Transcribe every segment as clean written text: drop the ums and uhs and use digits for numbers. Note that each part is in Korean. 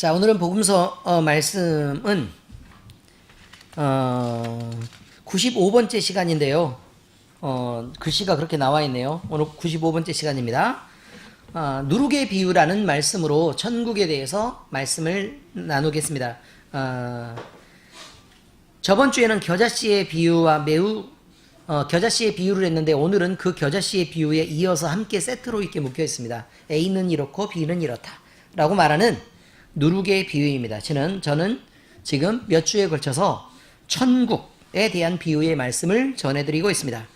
자, 오늘은 복음서 말씀은 95번째 시간인데요. 글씨가 그렇게 나와 있네요. 오늘 95번째 시간입니다. 누룩의 비유라는 말씀으로 천국에 대해서 말씀을 나누겠습니다. 저번 주에는 겨자씨의 비유와 겨자씨의 비유를 했는데, 오늘은 그 겨자씨의 비유에 이어서 함께 세트로 이렇게 묶여 있습니다. A는 이렇고 B는 이렇다 라고 말하는 누룩의 비유입니다. 저는 지금 몇 주에 걸쳐서 천국에 대한 비유의 말씀을 전해드리고 있습니다.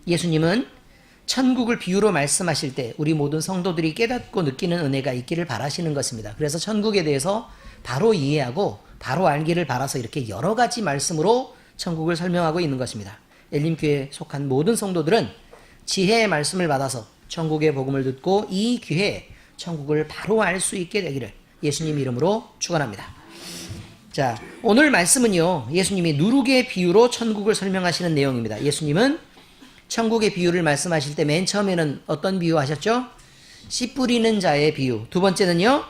예수님은 천국을 비유로 말씀하실 때 우리 모든 성도들이 깨닫고 느끼는 은혜가 있기를 바라시는 것입니다. 그래서 천국에 대해서 바로 이해하고 바로 알기를 바라서 이렇게 여러 가지 말씀으로 천국을 설명하고 있는 것입니다. 엘림교회에 속한 모든 성도들은 지혜의 말씀을 받아서 천국의 복음을 듣고 이 기회에 천국을 바로 알 수 있게 되기를 예수님 이름으로 축원합니다. 자, 오늘 말씀은요, 예수님이 누룩의 비유로 천국을 설명하시는 내용입니다. 예수님은 천국의 비유를 말씀하실 때 맨 처음에는 어떤 비유 하셨죠? 씨 뿌리는 자의 비유. 두 번째는요,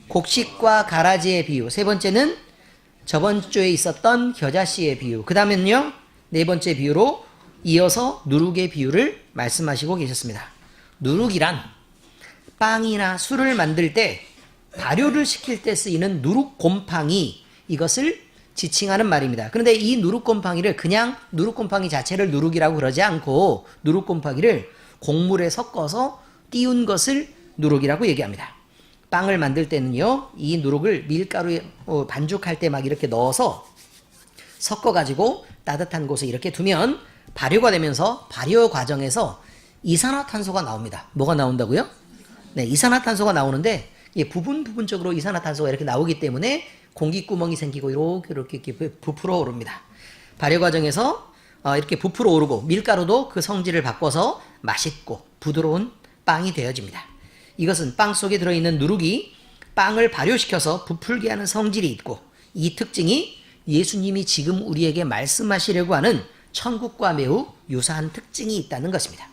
곡식과 가라지의 비유. 세 번째는 저번 주에 있었던 겨자씨의 비유. 그 다음에는요, 네 번째 비유로 이어서 누룩의 비유를 말씀하시고 계셨습니다. 누룩이란 빵이나 술을 만들 때 발효를 시킬 때 쓰이는 누룩곰팡이, 이것을 지칭하는 말입니다. 그런데 이 누룩곰팡이를 그냥 누룩곰팡이 자체를 누룩이라고 그러지 않고 누룩곰팡이를 곡물에 섞어서 띄운 것을 누룩이라고 얘기합니다. 빵을 만들 때는요, 이 누룩을 밀가루에 반죽할 때 막 이렇게 넣어서 섞어가지고 따뜻한 곳에 이렇게 두면 발효가 되면서 발효 과정에서 이산화탄소가 나옵니다. 뭐가 나온다고요? 네, 이산화탄소가 나오는데 부분적으로 이산화탄소가 이렇게 나오기 때문에 공기구멍이 생기고 이렇게 부풀어 오릅니다. 발효 과정에서 이렇게 부풀어 오르고 밀가루도 그 성질을 바꿔서 맛있고 부드러운 빵이 되어집니다. 이것은 빵 속에 들어있는 누룩이 빵을 발효시켜서 부풀게 하는 성질이 있고, 이 특징이 예수님이 지금 우리에게 말씀하시려고 하는 천국과 매우 유사한 특징이 있다는 것입니다.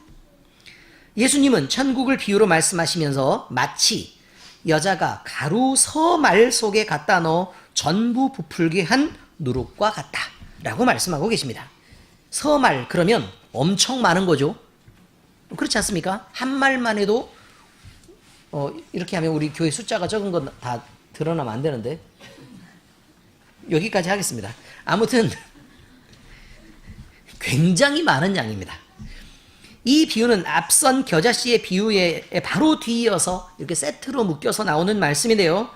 예수님은 천국을 비유로 말씀하시면서 마치 여자가 가루 서말 속에 갖다 넣어 전부 부풀게 한 누룩과 같다 라고 말씀하고 계십니다. 서말, 그러면 엄청 많은 거죠. 그렇지 않습니까? 한 말만 해도 이렇게 하면 우리 교회 숫자가 적은 건 다 드러나면 안 되는데, 여기까지 하겠습니다. 아무튼 굉장히 많은 양입니다. 이 비유는 앞선 겨자씨의 비유에 바로 뒤이어서 이렇게 세트로 묶여서 나오는 말씀인데요,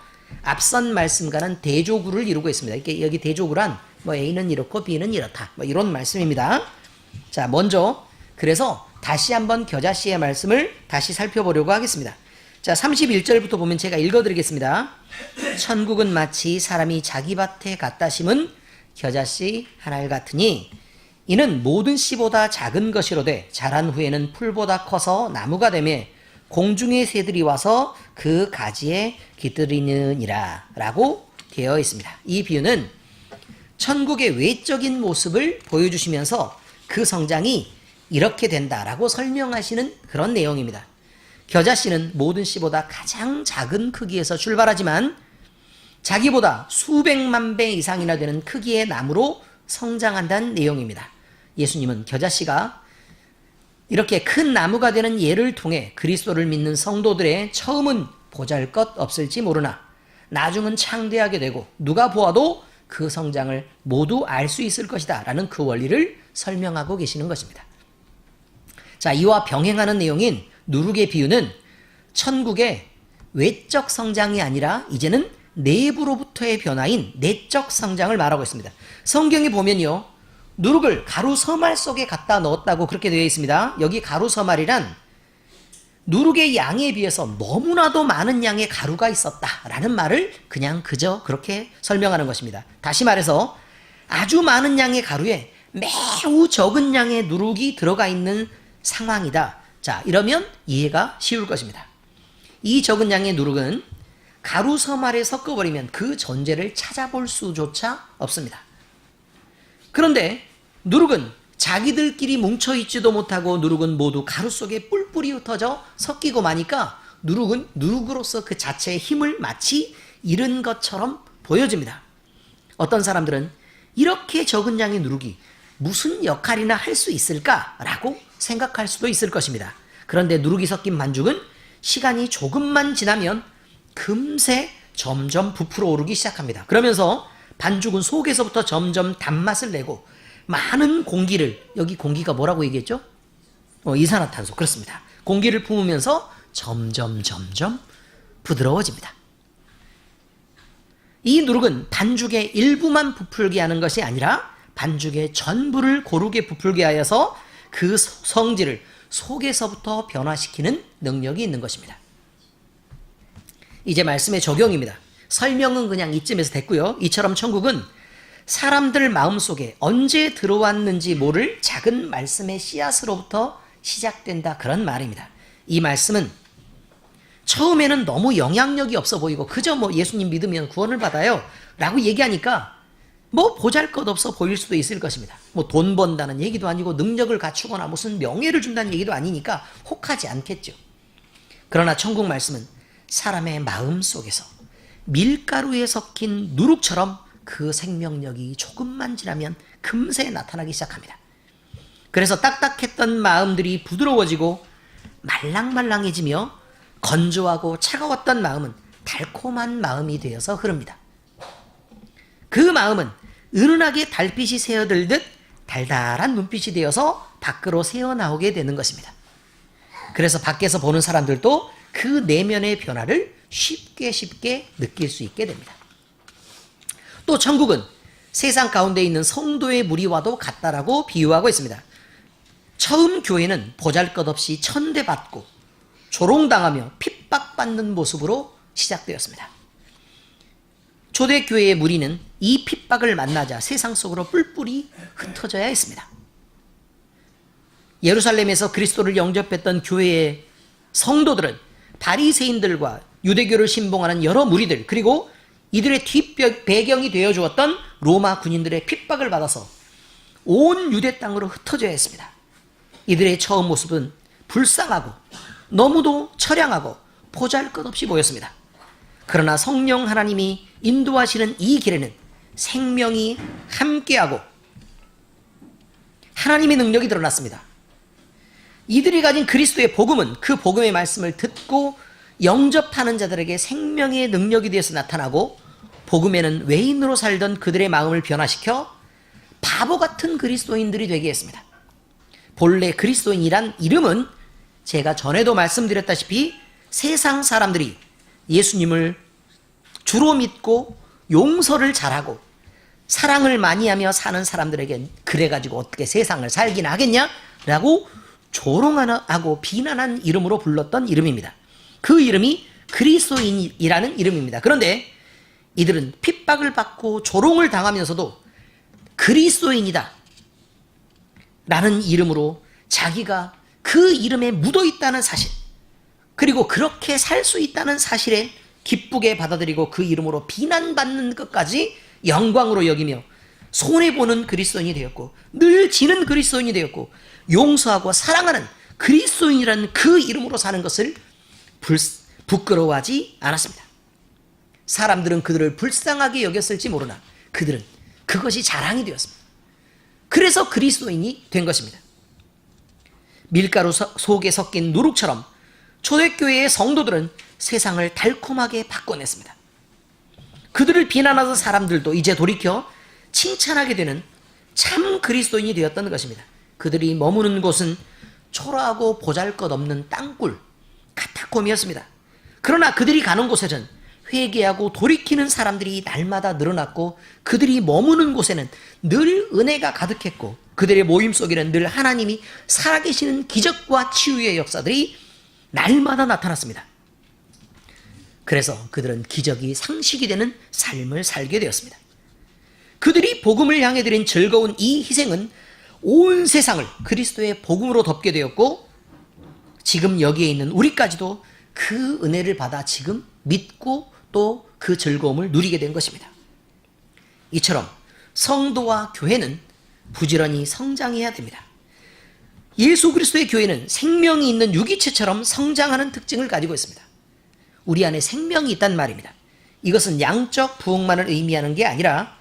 앞선 말씀과는 대조구를 이루고 있습니다. 이렇게 여기 대조구란 A는 이렇고 B는 이렇다, 이런 말씀입니다. 자, 먼저 그래서 다시 한번 겨자씨의 말씀을 다시 살펴보려고 하겠습니다. 자, 31절부터 보면 제가 읽어드리겠습니다. 천국은 마치 사람이 자기 밭에 갖다 심은 겨자씨 한 알 같으니 이는 모든 씨보다 작은 것이로되 자란 후에는 풀보다 커서 나무가 되매 공중의 새들이 와서 그 가지에 깃들이느니라 라고 되어 있습니다. 이 비유는 천국의 외적인 모습을 보여주시면서 그 성장이 이렇게 된다라고 설명하시는 그런 내용입니다. 겨자씨는 모든 씨보다 가장 작은 크기에서 출발하지만 자기보다 수백만 배 이상이나 되는 크기의 나무로 성장한다는 내용입니다. 예수님은 겨자씨가 이렇게 큰 나무가 되는 예를 통해 그리스도를 믿는 성도들의 처음은 보잘것없을지 모르나 나중은 창대하게 되고 누가 보아도 그 성장을 모두 알 수 있을 것이다 라는 그 원리를 설명하고 계시는 것입니다. 자, 이와 병행하는 내용인 누룩의 비유는 천국의 외적 성장이 아니라 이제는 내부로부터의 변화인 내적 성장을 말하고 있습니다. 성경에 보면요, 누룩을 가루 서말 속에 갖다 넣었다고 그렇게 되어 있습니다. 여기 가루 서말이란 누룩의 양에 비해서 너무나도 많은 양의 가루가 있었다라는 말을 그저 그렇게 설명하는 것입니다. 다시 말해서 아주 많은 양의 가루에 매우 적은 양의 누룩이 들어가 있는 상황이다. 자, 이러면 이해가 쉬울 것입니다. 이 적은 양의 누룩은 가루 서말에 섞어버리면 그 존재를 찾아볼 수조차 없습니다. 그런데 누룩은 자기들끼리 뭉쳐있지도 못하고 누룩은 모두 가루 속에 뿔뿔이 흩어져 섞이고 마니까 누룩은 누룩으로서 그 자체의 힘을 마치 잃은 것처럼 보여집니다. 어떤 사람들은 이렇게 적은 양의 누룩이 무슨 역할이나 할 수 있을까라고 생각할 수도 있을 것입니다. 그런데 누룩이 섞인 반죽은 시간이 조금만 지나면 금세 점점 부풀어 오르기 시작합니다. 그러면서 반죽은 속에서부터 점점 단맛을 내고 많은 공기를, 여기 공기가 뭐라고 얘기했죠? 이산화탄소. 그렇습니다. 공기를 품으면서 점점 부드러워집니다. 이 누룩은 반죽의 일부만 부풀게 하는 것이 아니라 반죽의 전부를 고르게 부풀게 하여서 그 성질을 속에서부터 변화시키는 능력이 있는 것입니다. 이제 말씀의 적용입니다. 설명은 그냥 이쯤에서 됐고요. 이처럼 천국은 사람들 마음속에 언제 들어왔는지 모를 작은 말씀의 씨앗으로부터 시작된다, 그런 말입니다. 이 말씀은 처음에는 너무 영향력이 없어 보이고 그저 예수님 믿으면 구원을 받아요 라고 얘기하니까 보잘것없어 보일 수도 있을 것입니다. 돈 번다는 얘기도 아니고 능력을 갖추거나 무슨 명예를 준다는 얘기도 아니니까 혹하지 않겠죠. 그러나 천국 말씀은 사람의 마음 속에서 밀가루에 섞인 누룩처럼 그 생명력이 조금만 지나면 금세 나타나기 시작합니다. 그래서 딱딱했던 마음들이 부드러워지고 말랑말랑해지며 건조하고 차가웠던 마음은 달콤한 마음이 되어서 흐릅니다. 그 마음은 은은하게 달빛이 새어들듯 달달한 눈빛이 되어서 밖으로 새어나오게 되는 것입니다. 그래서 밖에서 보는 사람들도 그 내면의 변화를 쉽게 느낄 수 있게 됩니다. 또 천국은 세상 가운데 있는 성도의 무리와도 같다라고 비유하고 있습니다. 처음 교회는 보잘것없이 천대받고 조롱당하며 핍박받는 모습으로 시작되었습니다. 초대교회의 무리는 이 핍박을 만나자 세상 속으로 뿔뿔이 흩어져야 했습니다. 예루살렘에서 그리스도를 영접했던 교회의 성도들은 바리새인들과 유대교를 신봉하는 여러 무리들, 그리고 이들의 뒷배경이 되어주었던 로마 군인들의 핍박을 받아서 온 유대 땅으로 흩어져야 했습니다. 이들의 처음 모습은 불쌍하고 너무도 처량하고 보잘것없이 보였습니다. 그러나 성령 하나님이 인도하시는 이 길에는 생명이 함께하고 하나님의 능력이 드러났습니다. 이들이 가진 그리스도의 복음은 그 복음의 말씀을 듣고 영접하는 자들에게 생명의 능력이 되어서 나타나고, 복음에는 외인으로 살던 그들의 마음을 변화시켜 바보 같은 그리스도인들이 되게 했습니다. 본래 그리스도인이란 이름은 제가 전에도 말씀드렸다시피 세상 사람들이 예수님을 주로 믿고 용서를 잘하고 사랑을 많이 하며 사는 사람들에게 그래가지고 어떻게 세상을 살긴 하겠냐? 라고 조롱하고 비난한 이름으로 불렀던 이름입니다. 그 이름이 그리스도인이라는 이름입니다. 그런데 이들은 핍박을 받고 조롱을 당하면서도 그리스도인이다 라는 이름으로 자기가 그 이름에 묻어 있다는 사실, 그리고 그렇게 살 수 있다는 사실에 기쁘게 받아들이고 그 이름으로 비난받는 것까지 영광으로 여기며 손해보는 그리스도인이 되었고, 늘 지는 그리스도인이 되었고, 용서하고 사랑하는 그리스도인이라는 그 이름으로 사는 것을 부끄러워하지 않았습니다. 사람들은 그들을 불쌍하게 여겼을지 모르나 그들은 그것이 자랑이 되었습니다. 그래서 그리스도인이 된 것입니다. 밀가루 속에 섞인 누룩처럼 초대교회의 성도들은 세상을 달콤하게 바꿔냈습니다. 그들을 비난하던 사람들도 이제 돌이켜 칭찬하게 되는 참 그리스도인이 되었던 것입니다. 그들이 머무는 곳은 초라하고 보잘것없는 땅굴, 카타콤이었습니다. 그러나 그들이 가는 곳에는 회개하고 돌이키는 사람들이 날마다 늘어났고, 그들이 머무는 곳에는 늘 은혜가 가득했고, 그들의 모임 속에는 늘 하나님이 살아계시는 기적과 치유의 역사들이 날마다 나타났습니다. 그래서 그들은 기적이 상식이 되는 삶을 살게 되었습니다. 그들이 복음을 향해 드린 즐거운 이 희생은 온 세상을 그리스도의 복음으로 덮게 되었고, 지금 여기에 있는 우리까지도 그 은혜를 받아 지금 믿고 또 그 즐거움을 누리게 된 것입니다. 이처럼 성도와 교회는 부지런히 성장해야 됩니다. 예수 그리스도의 교회는 생명이 있는 유기체처럼 성장하는 특징을 가지고 있습니다. 우리 안에 생명이 있단 말입니다. 이것은 양적 부흥만을 의미하는 게 아니라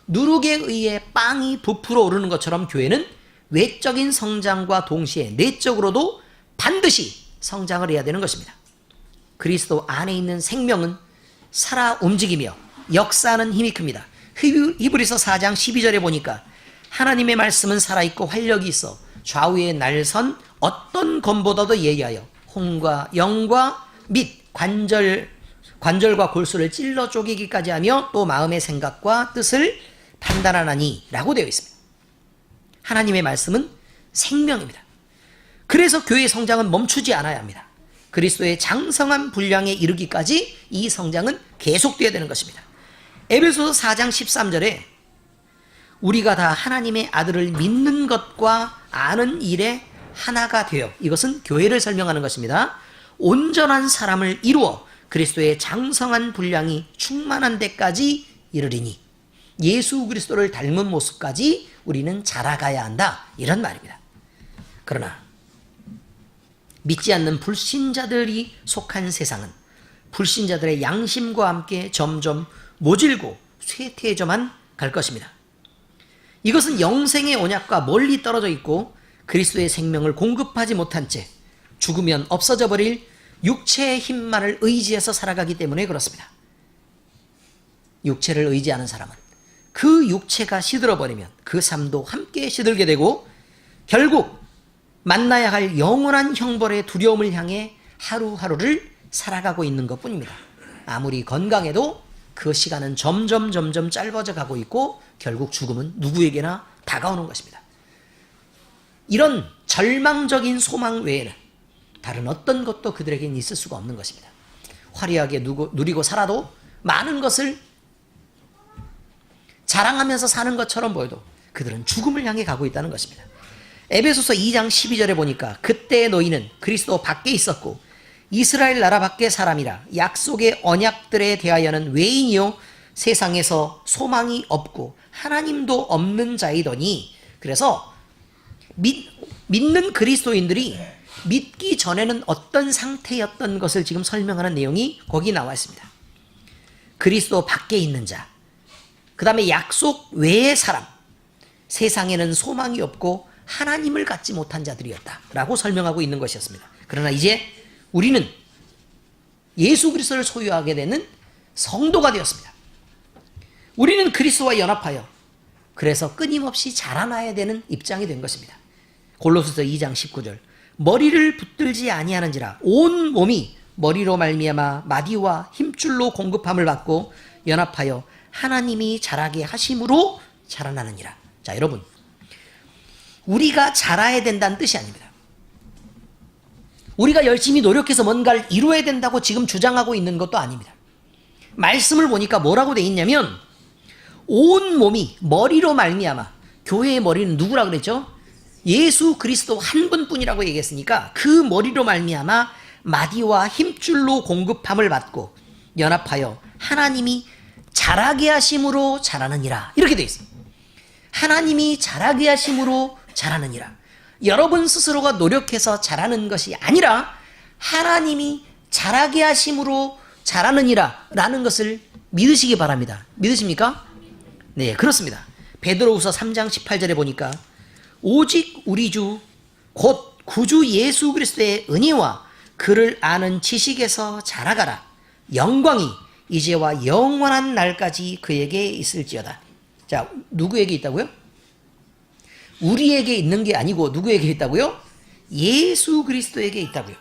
누룩에 의해 빵이 부풀어 오르는 것처럼 교회는 외적인 성장과 동시에 내적으로도 반드시 성장을 해야 되는 것입니다. 그리스도 안에 있는 생명은 살아 움직이며 역사하는 힘이 큽니다. 히브리서 4장 12절에 보니까 하나님의 말씀은 살아있고 활력이 있어 좌우에 날선 어떤 검보다도 예리하여 혼과 영과 및 관절과 골수를 찔러 쪼개기까지 하며 또 마음의 생각과 뜻을 판단하나니 라고 되어 있습니다. 하나님의 말씀은 생명입니다. 그래서 교회의 성장은 멈추지 않아야 합니다. 그리스도의 장성한 분량에 이르기까지 이 성장은 계속되어야 되는 것입니다. 에베소서 4장 13절에 우리가 다 하나님의 아들을 믿는 것과 아는 일에 하나가 되어, 이것은 교회를 설명하는 것입니다. 온전한 사람을 이루어 그리스도의 장성한 분량이 충만한 데까지 이르리니 예수 그리스도를 닮은 모습까지 우리는 자라가야 한다, 이런 말입니다. 그러나 믿지 않는 불신자들이 속한 세상은 불신자들의 양심과 함께 점점 모질고 쇠퇴해져만 갈 것입니다. 이것은 영생의 언약과 멀리 떨어져 있고 그리스도의 생명을 공급하지 못한 채 죽으면 없어져 버릴 육체의 힘만을 의지해서 살아가기 때문에 그렇습니다. 육체를 의지하는 사람은 그 육체가 시들어버리면 그 삶도 함께 시들게 되고 결국 만나야 할 영원한 형벌의 두려움을 향해 하루하루를 살아가고 있는 것뿐입니다. 아무리 건강해도 그 시간은 점점 짧아져 가고 있고 결국 죽음은 누구에게나 다가오는 것입니다. 이런 절망적인 소망 외에는 다른 어떤 것도 그들에게는 있을 수가 없는 것입니다. 화려하게 누리고 살아도 많은 것을 자랑하면서 사는 것처럼 보여도 그들은 죽음을 향해 가고 있다는 것입니다. 에베소서 2장 12절에 보니까 그때 너희는 그리스도 밖에 있었고 이스라엘 나라 밖의 사람이라 약속의 언약들에 대하여는 외인이요 세상에서 소망이 없고 하나님도 없는 자이더니, 그래서 믿는 그리스도인들이 믿기 전에는 어떤 상태였던 것을 지금 설명하는 내용이 거기 나와 있습니다. 그리스도 밖에 있는 자, 그 다음에 약속 외의 사람, 세상에는 소망이 없고 하나님을 갖지 못한 자들이었다라고 설명하고 있는 것이었습니다. 그러나 이제 우리는 예수 그리스도를 소유하게 되는 성도가 되었습니다. 우리는 그리스도와 연합하여 그래서 끊임없이 자라나야 되는 입장이 된 것입니다. 골로새서 2장 19절 머리를 붙들지 아니하는지라 온 몸이 머리로 말미암아 마디와 힘줄로 공급함을 받고 연합하여 하나님이 자라게 하심으로 자라나느니라. 자, 여러분, 우리가 자라야 된다는 뜻이 아닙니다. 우리가 열심히 노력해서 뭔가를 이루어야 된다고 지금 주장하고 있는 것도 아닙니다. 말씀을 보니까 뭐라고 돼 있냐면 온 몸이 머리로 말미암아, 교회의 머리는 누구라 그랬죠? 예수 그리스도 한 분뿐이라고 얘기했으니까 그 머리로 말미암아 마디와 힘줄로 공급함을 받고 연합하여 하나님이 자라게 하심으로 자라느니라, 이렇게 돼 있어요. 하나님이 자라게 하심으로 자라느니라. 여러분 스스로가 노력해서 자라는 것이 아니라 하나님이 자라게 하심으로 자라느니라 라는 것을 믿으시기 바랍니다. 믿으십니까? 네, 그렇습니다. 베드로후서 3장 18절에 보니까 오직 우리 주 곧 구주 예수 그리스도의 은혜와 그를 아는 지식에서 자라가라. 영광이 이제와 영원한 날까지 그에게 있을지어다. 자, 누구에게 있다고요? 우리에게 있는 게 아니고 누구에게 있다고요? 예수 그리스도에게 있다고요.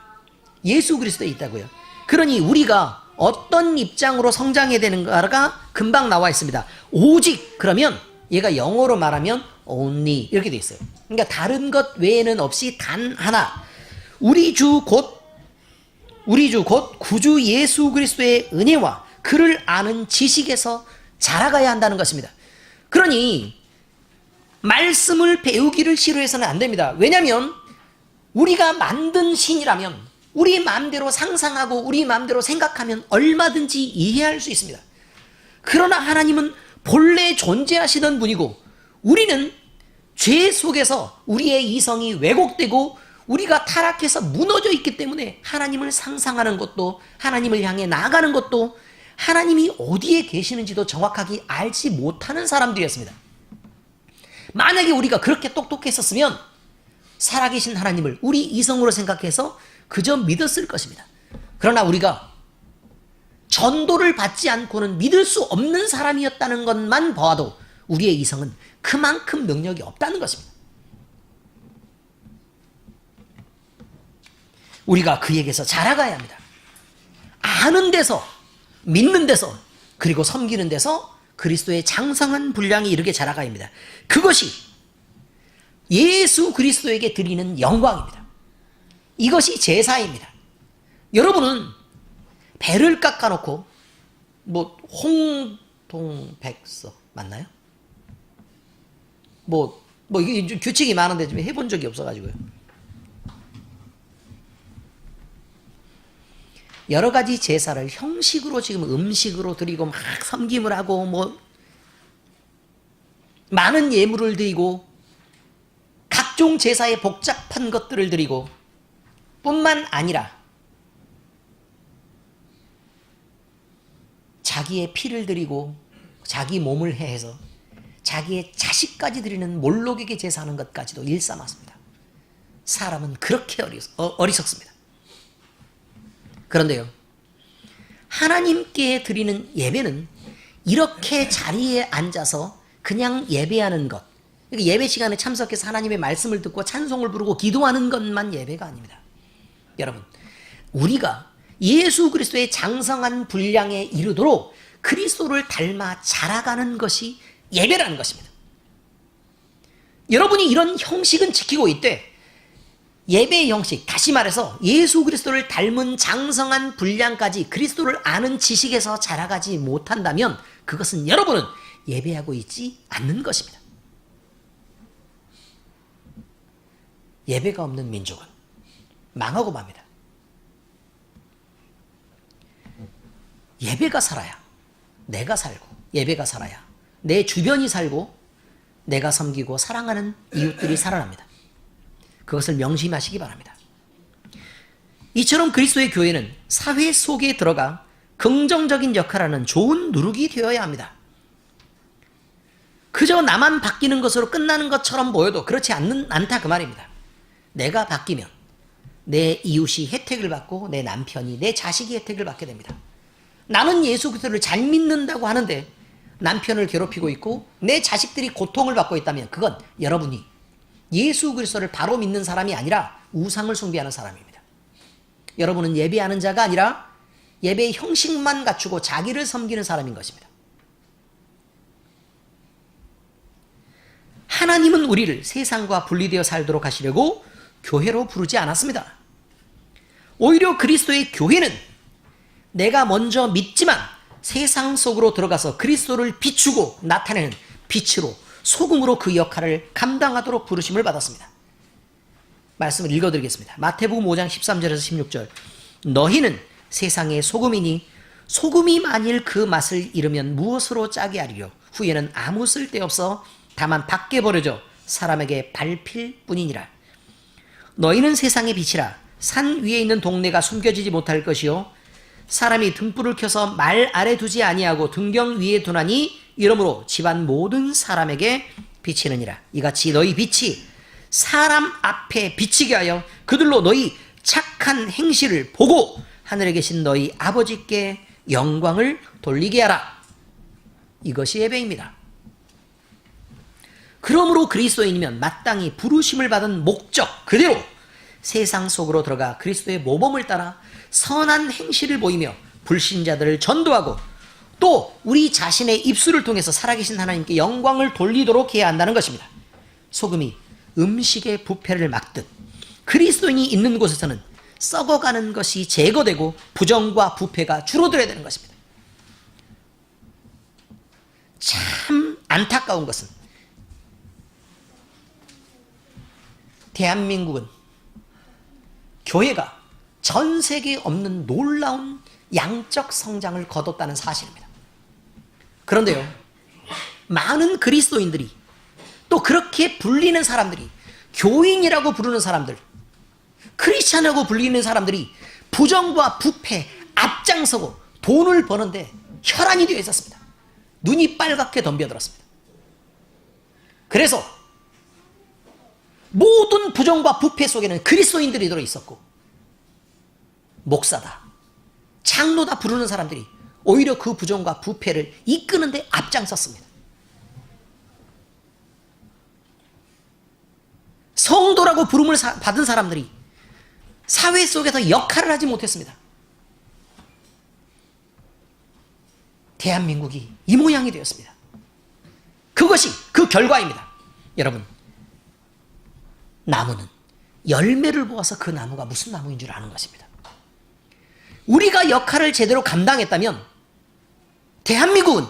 예수 그리스도에 있다고요. 그러니 우리가 어떤 입장으로 성장해야 되는가가 금방 나와 있습니다. 오직, 그러면 얘가 영어로 말하면 only 이렇게 돼 있어요. 그러니까 다른 것 외에는 없이 단 하나, 우리 주 곧 구주 예수 그리스도의 은혜와 그를 아는 지식에서 자라가야 한다는 것입니다. 그러니 말씀을 배우기를 싫어해서는 안 됩니다. 왜냐하면 우리가 만든 신이라면 우리 마음대로 상상하고 우리 마음대로 생각하면 얼마든지 이해할 수 있습니다. 그러나 하나님은 본래 존재하시던 분이고 우리는 죄 속에서 우리의 이성이 왜곡되고 우리가 타락해서 무너져 있기 때문에 하나님을 상상하는 것도 하나님을 향해 나아가는 것도 하나님이 어디에 계시는지도 정확하게 알지 못하는 사람들이었습니다. 만약에 우리가 그렇게 똑똑했었으면 살아계신 하나님을 우리 이성으로 생각해서 그저 믿었을 것입니다. 그러나 우리가 전도를 받지 않고는 믿을 수 없는 사람이었다는 것만 봐도 우리의 이성은 그만큼 능력이 없다는 것입니다. 우리가 그에게서 자라가야 합니다. 아는 데서, 믿는 데서, 그리고 섬기는 데서 그리스도의 장성한 분량에 이르게 자라가야 합니다. 그것이 예수 그리스도에게 드리는 영광입니다. 이것이 제사입니다. 여러분은 배를 깎아놓고 홍동백서 맞나요? 이게 규칙이 많은데 좀 해본 적이 없어가지고요. 여러 가지 제사를 형식으로 지금 음식으로 드리고 막 섬김을 하고 많은 예물을 드리고 각종 제사에 복잡한 것들을 드리고 뿐만 아니라 자기의 피를 드리고 자기 몸을 해해서 자기의 자식까지 드리는 몰록에게 제사하는 것까지도 일삼았습니다. 사람은 그렇게 어리석습니다. 그런데요, 하나님께 드리는 예배는 이렇게 자리에 앉아서 그냥 예배하는 것, 예배 시간에 참석해서 하나님의 말씀을 듣고 찬송을 부르고 기도하는 것만 예배가 아닙니다. 여러분, 우리가 예수 그리스도의 장성한 분량에 이르도록 그리스도를 닮아 자라가는 것이 예배라는 것입니다. 여러분이 이런 형식은 지키고 있되 예배의 형식, 다시 말해서 예수 그리스도를 닮은 장성한 분량까지 그리스도를 아는 지식에서 자라가지 못한다면 그것은 여러분은 예배하고 있지 않는 것입니다. 예배가 없는 민족은 망하고 맙니다. 예배가 살아야 내가 살고, 예배가 살아야 내 주변이 살고, 내가 섬기고 사랑하는 이웃들이 살아납니다. 그것을 명심하시기 바랍니다. 이처럼 그리스도의 교회는 사회 속에 들어가 긍정적인 역할을 하는 좋은 누룩이 되어야 합니다. 그저 나만 바뀌는 것으로 끝나는 것처럼 보여도 그렇지 않다 그 말입니다. 내가 바뀌면 내 이웃이 혜택을 받고 내 남편이, 내 자식이 혜택을 받게 됩니다. 나는 예수 그리스도를 잘 믿는다고 하는데 남편을 괴롭히고 있고 내 자식들이 고통을 받고 있다면 그건 여러분이 예수 그리스도를 바로 믿는 사람이 아니라 우상을 숭배하는 사람입니다. 여러분은 예배하는 자가 아니라 예배의 형식만 갖추고 자기를 섬기는 사람인 것입니다. 하나님은 우리를 세상과 분리되어 살도록 하시려고 교회로 부르지 않았습니다. 오히려 그리스도의 교회는 내가 먼저 믿지만 세상 속으로 들어가서 그리스도를 비추고 나타내는 빛으로, 소금으로 그 역할을 감당하도록 부르심을 받았습니다. 말씀을 읽어드리겠습니다. 마태복음 5장 13절에서 16절. 너희는 세상의 소금이니 소금이 만일 그 맛을 잃으면 무엇으로 짜게 하리요? 후에는 아무 쓸데없어 다만 밖에 버려져 사람에게 밟힐 뿐이니라. 너희는 세상의 빛이라. 산 위에 있는 동네가 숨겨지지 못할 것이요 사람이 등불을 켜서 말 아래 두지 아니하고 등경 위에 두나니 이러므로 집안 모든 사람에게 비치느니라. 이같이 너희 빛이 사람 앞에 비치게 하여 그들로 너희 착한 행실을 보고 하늘에 계신 너희 아버지께 영광을 돌리게 하라. 이것이 예배입니다. 그러므로 그리스도인이면 마땅히 부르심을 받은 목적 그대로 세상 속으로 들어가 그리스도의 모범을 따라 선한 행실을 보이며 불신자들을 전도하고 또 우리 자신의 입술을 통해서 살아계신 하나님께 영광을 돌리도록 해야 한다는 것입니다. 소금이 음식의 부패를 막듯 그리스도인이 있는 곳에서는 썩어가는 것이 제거되고 부정과 부패가 줄어들어야 되는 것입니다. 참 안타까운 것은 대한민국은 교회가 전 세계에 없는 놀라운 양적 성장을 거뒀다는 사실입니다. 그런데요, 많은 그리스도인들이 또 그렇게 불리는 사람들이, 교인이라고 부르는 사람들, 크리스찬이라고 불리는 사람들이 부정과 부패 앞장서고 돈을 버는데 혈안이 되어 있었습니다. 눈이 빨갛게 덤벼들었습니다. 그래서 모든 부정과 부패 속에는 그리스도인들이 들어있었고 목사다, 장로다 부르는 사람들이 오히려 그 부정과 부패를 이끄는 데 앞장섰습니다. 성도라고 부름을 받은 사람들이 사회 속에서 역할을 하지 못했습니다. 대한민국이 이 모양이 되었습니다. 그것이 그 결과입니다. 여러분, 나무는 열매를 보아서 그 나무가 무슨 나무인 줄 아는 것입니다. 우리가 역할을 제대로 감당했다면 대한민국은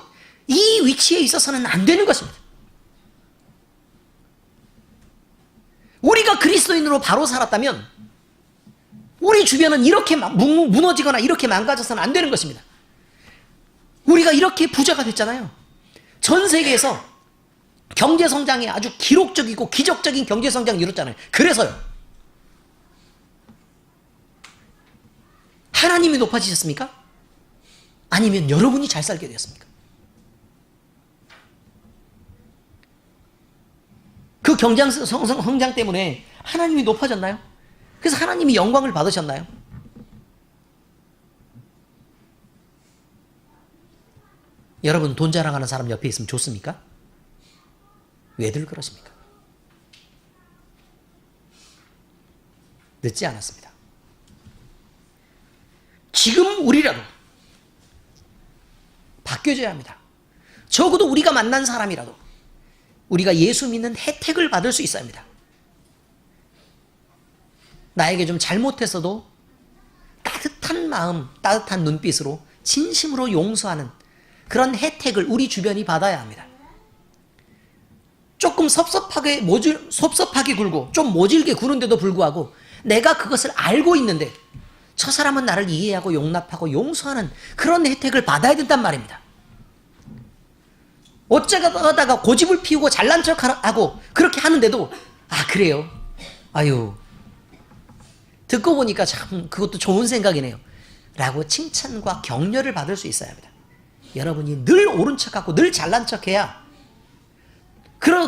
이 위치에 있어서는 안 되는 것입니다. 우리가 그리스도인으로 바로 살았다면 우리 주변은 이렇게 무너지거나 이렇게 망가져서는 안 되는 것입니다. 우리가 이렇게 부자가 됐잖아요. 전 세계에서 경제성장이 아주 기록적이고 기적적인 경제성장을 이뤘잖아요. 그래서요. 하나님이 높아지셨습니까? 아니면 여러분이 잘 살게 되었습니까? 그 성장 때문에 하나님이 높아졌나요? 그래서 하나님이 영광을 받으셨나요? 여러분, 돈 자랑하는 사람 옆에 있으면 좋습니까? 왜들 그러십니까? 늦지 않았습니다. 지금 우리라도 바뀌어져야 합니다. 적어도 우리가 만난 사람이라도 우리가 예수 믿는 혜택을 받을 수 있어야 합니다. 나에게 좀 잘못했어도 따뜻한 마음, 따뜻한 눈빛으로 진심으로 용서하는 그런 혜택을 우리 주변이 받아야 합니다. 조금 섭섭하게 굴고 좀 모질게 구는데도 불구하고 내가 그것을 알고 있는데 저 사람은 나를 이해하고 용납하고 용서하는 그런 혜택을 받아야 된단 말입니다. 어쩌다가 고집을 피우고 잘난 척하고 그렇게 하는데도 그래요? 아유, 듣고 보니까 참 그것도 좋은 생각이네요 라고 칭찬과 격려를 받을 수 있어야 합니다. 여러분이 늘 옳은 척하고 늘 잘난 척해야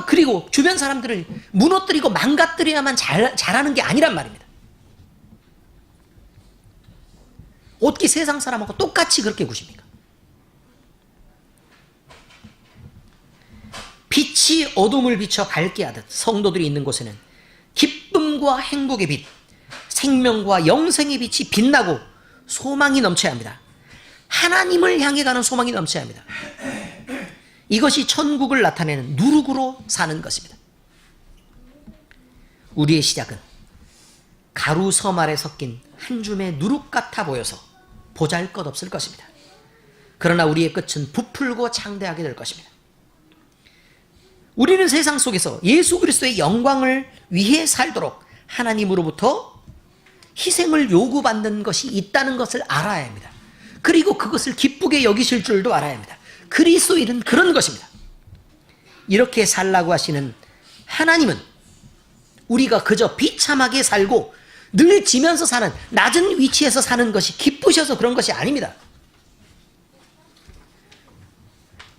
그리고 주변 사람들을 무너뜨리고 망가뜨려야만 잘하는 게 아니란 말입니다. 어떻게 세상 사람하고 똑같이 그렇게 구십니까? 빛이 어둠을 비춰 밝게 하듯 성도들이 있는 곳에는 기쁨과 행복의 빛, 생명과 영생의 빛이 빛나고 소망이 넘쳐야 합니다. 하나님을 향해 가는 소망이 넘쳐야 합니다. 이것이 천국을 나타내는 누룩으로 사는 것입니다. 우리의 시작은 가루 섬 아래 섞인 한 줌의 누룩 같아 보여서 보잘것없을 것입니다. 그러나 우리의 끝은 부풀고 창대하게 될 것입니다. 우리는 세상 속에서 예수 그리스도의 영광을 위해 살도록 하나님으로부터 희생을 요구받는 것이 있다는 것을 알아야 합니다. 그리고 그것을 기쁘게 여기실 줄도 알아야 합니다. 그리스도인은 그런 것입니다. 이렇게 살라고 하시는 하나님은 우리가 그저 비참하게 살고 늘 지면서 사는 낮은 위치에서 사는 것이 기쁘셔서 그런 것이 아닙니다.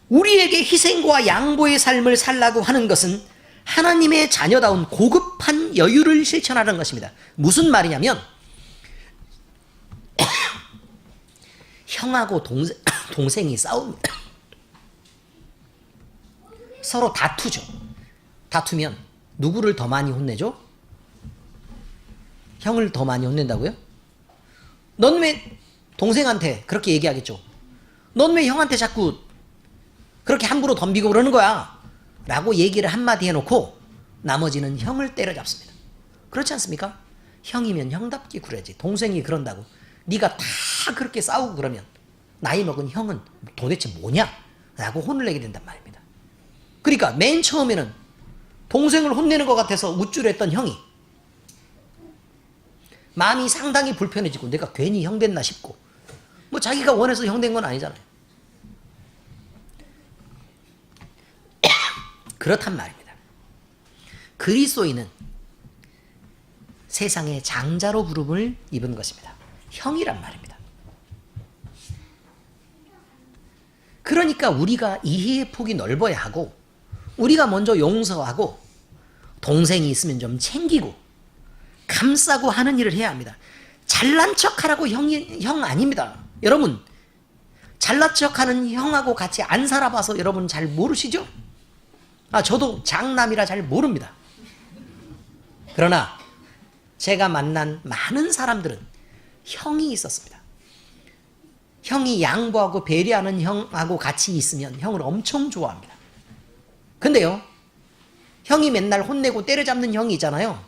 우리에게 희생과 양보의 삶을 살라고 하는 것은 하나님의 자녀다운 고급한 여유를 실천하는 것입니다. 무슨 말이냐면 형하고 동생이 싸웁니다. 서로 다투죠. 다투면 누구를 더 많이 혼내죠? 형을 더 많이 혼낸다고요? 넌 왜 동생한테 그렇게 얘기하겠죠? 넌 왜 형한테 자꾸 그렇게 함부로 덤비고 그러는 거야? 라고 얘기를 한마디 해놓고 나머지는 형을 때려잡습니다. 그렇지 않습니까? 형이면 형답게 굴어야지. 동생이 그런다고 네가 다 그렇게 싸우고 그러면 나이 먹은 형은 도대체 뭐냐? 라고 혼을 내게 된단 말입니다. 그러니까 맨 처음에는 동생을 혼내는 것 같아서 우쭐했던 형이 마음이 상당히 불편해지고 내가 괜히 형 됐나 싶고 뭐 자기가 원해서 형 된 건 아니잖아요. 그렇단 말입니다. 그리스도인은 세상의 장자로 부름을 입은 것입니다. 형이란 말입니다. 그러니까 우리가 이해의 폭이 넓어야 하고, 우리가 먼저 용서하고, 동생이 있으면 좀 챙기고 감싸고 하는 일을 해야 합니다. 잘난 척하라고 형 아닙니다. 여러분, 잘난 척하는 형하고 같이 안 살아봐서 여러분 잘 모르시죠? 저도 장남이라 잘 모릅니다. 그러나 제가 만난 많은 사람들은 형이 있었습니다. 형이 양보하고 배려하는 형하고 같이 있으면 형을 엄청 좋아합니다. 근데요, 형이 맨날 혼내고 때려잡는 형이 있잖아요.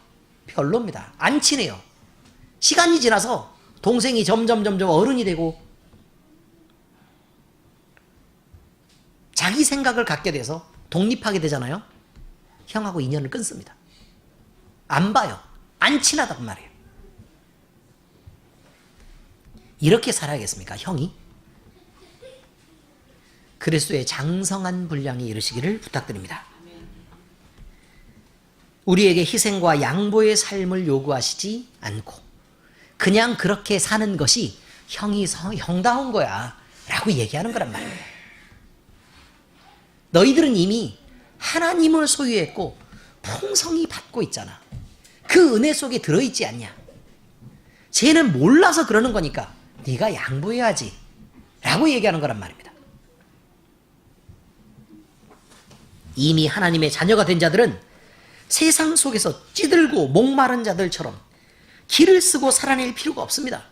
별로입니다. 안 친해요. 시간이 지나서 동생이 점점 어른이 되고 자기 생각을 갖게 돼서 독립하게 되잖아요. 형하고 인연을 끊습니다. 안 봐요. 안 친하단 말이에요. 이렇게 살아야겠습니까, 형이? 그리스도의 장성한 분량에 이르시기를 부탁드립니다. 우리에게 희생과 양보의 삶을 요구하시지 않고 그냥 그렇게 사는 것이 형이 형다운 거야 라고 얘기하는 거란 말이에요. 너희들은 이미 하나님을 소유했고 풍성히 받고 있잖아. 그 은혜 속에 들어있지 않냐. 쟤는 몰라서 그러는 거니까 네가 양보해야지 라고 얘기하는 거란 말입니다. 이미 하나님의 자녀가 된 자들은 세상 속에서 찌들고 목마른 자들처럼 기를 쓰고 살아낼 필요가 없습니다.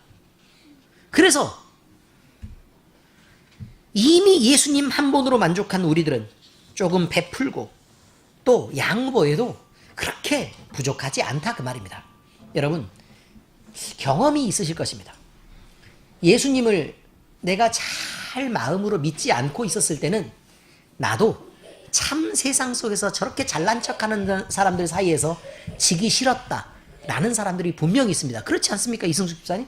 그래서 이미 예수님 한 분으로 만족한 우리들은 조금 베풀고 또 양보해도 그렇게 부족하지 않다 그 말입니다. 여러분, 경험이 있으실 것입니다. 예수님을 내가 잘 마음으로 믿지 않고 있었을 때는 나도 참 세상 속에서 저렇게 잘난 척하는 사람들 사이에서 지기 싫었다라는 사람들이 분명히 있습니다. 그렇지 않습니까, 이승숙 집사님?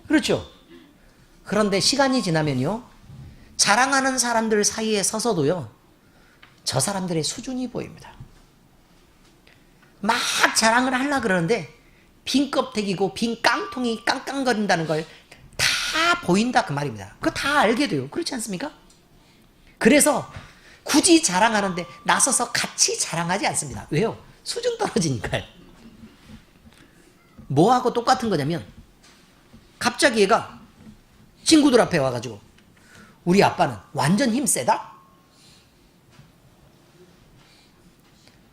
그렇죠. 그런데 시간이 지나면요, 자랑하는 사람들 사이에 서서도요, 저 사람들의 수준이 보입니다. 막 자랑을 하려고 그러는데 빈 껍데기고 빈 깡통이 깡깡거린다는 걸 다 보인다 그 말입니다. 그거 다 알게 돼요. 그렇지 않습니까? 그래서 굳이 자랑하는데 나서서 같이 자랑하지 않습니다. 왜요? 수준 떨어지니까요. 뭐하고 똑같은 거냐면 갑자기 얘가 친구들 앞에 와가지고 우리 아빠는 완전 힘 세다?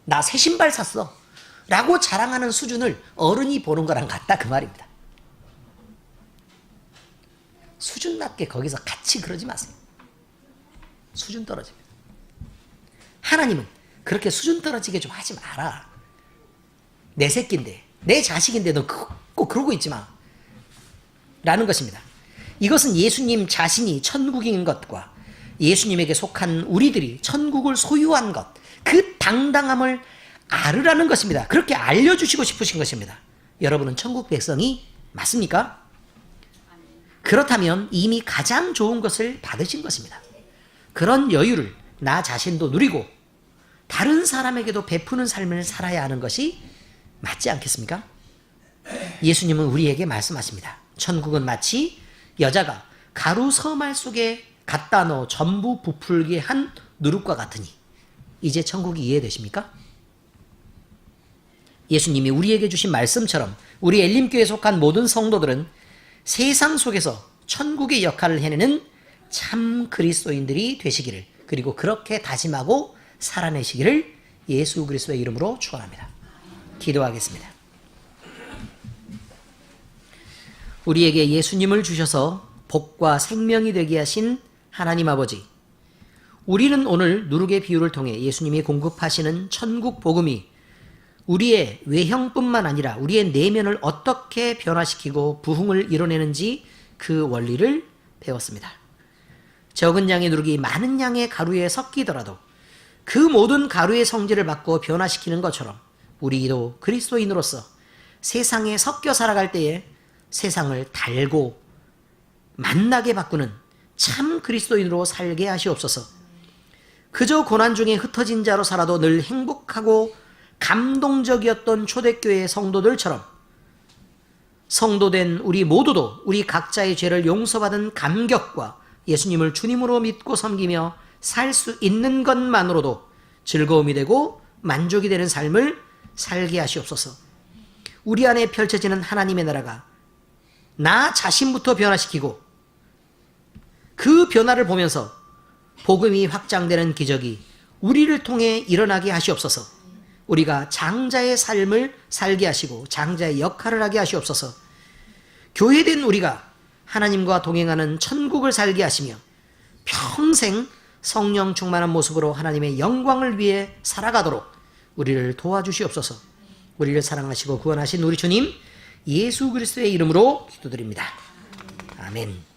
나 새 신발 샀어 라고 자랑하는 수준을 어른이 보는 거랑 같다 그 말입니다. 수준 낮게 거기서 같이 그러지 마세요. 수준 떨어집니다. 하나님은 그렇게 수준 떨어지게 좀 하지 마라. 내 새끼인데, 내 자식인데 너 꼭 그러고 있지 마 라는 것입니다. 이것은 예수님 자신이 천국인 것과 예수님에게 속한 우리들이 천국을 소유한 것, 그 당당함을 알으라는 것입니다. 그렇게 알려주시고 싶으신 것입니다. 여러분은 천국 백성이 맞습니까? 그렇다면 이미 가장 좋은 것을 받으신 것입니다. 그런 여유를 나 자신도 누리고 다른 사람에게도 베푸는 삶을 살아야 하는 것이 맞지 않겠습니까? 예수님은 우리에게 말씀하십니다. 천국은 마치 여자가 가루 서말 속에 갖다 넣어 전부 부풀게 한 누룩과 같으니. 이제 천국이 이해되십니까? 예수님이 우리에게 주신 말씀처럼 우리 엘림교회에 속한 모든 성도들은 세상 속에서 천국의 역할을 해내는 참 그리스도인들이 되시기를, 그리고 그렇게 다짐하고 살아내시기를 예수 그리스도의 이름으로 축원합니다. 기도하겠습니다. 우리에게 예수님을 주셔서 복과 생명이 되게 하신 하나님 아버지, 우리는 오늘 누룩의 비유를 통해 예수님이 공급하시는 천국 복음이 우리의 외형뿐만 아니라 우리의 내면을 어떻게 변화시키고 부흥을 이뤄내는지 그 원리를 배웠습니다. 적은 양의 누룩이 많은 양의 가루에 섞이더라도 그 모든 가루의 성질을 바꿔 변화시키는 것처럼 우리도 그리스도인으로서 세상에 섞여 살아갈 때에 세상을 달고 만나게 바꾸는 참 그리스도인으로 살게 하시옵소서. 그저 고난 중에 흩어진 자로 살아도 늘 행복하고 감동적이었던 초대교회의 성도들처럼 성도된 우리 모두도 우리 각자의 죄를 용서받은 감격과 예수님을 주님으로 믿고 섬기며 살 수 있는 것만으로도 즐거움이 되고 만족이 되는 삶을 살게 하시옵소서. 우리 안에 펼쳐지는 하나님의 나라가 나 자신부터 변화시키고 그 변화를 보면서 복음이 확장되는 기적이 우리를 통해 일어나게 하시옵소서. 우리가 장자의 삶을 살게 하시고 장자의 역할을 하게 하시옵소서. 교회된 우리가 하나님과 동행하는 천국을 살게 하시며 평생 성령 충만한 모습으로 하나님의 영광을 위해 살아가도록 우리를 도와주시옵소서. 우리를 사랑하시고 구원하신 우리 주님 예수 그리스도의 이름으로 기도드립니다. 아멘.